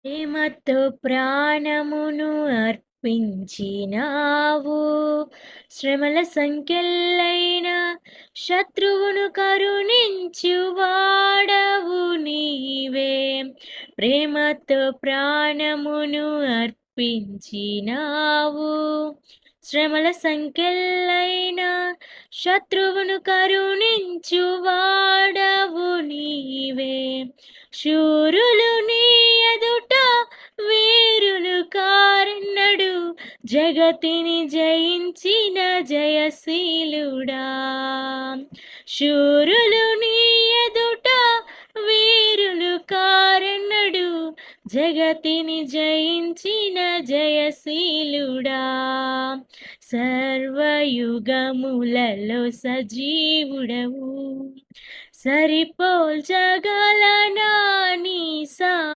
ప్రేమతో ప్రాణమును అర్పించినావు, శ్రమల సంఖ్యలైన శత్రువును కరుణించువాడవు నీవే. ప్రేమతో ప్రాణమును అర్పించినావు, శ్రమల సంఖ్యలైన శత్రువును కరుణించువాడవు నీవే. శూరులు నీ ఎదుట వీరులు కారన్నడు, జగతిని జయించిన జయశీలుడా. శూరులు నీ ఎదుట వీరులు కారన్నడు, జగతిని జయించిన జయశీలుడా. సర్వయుగములలో సజీవుడవు, సరిపోల్చగలనా నీ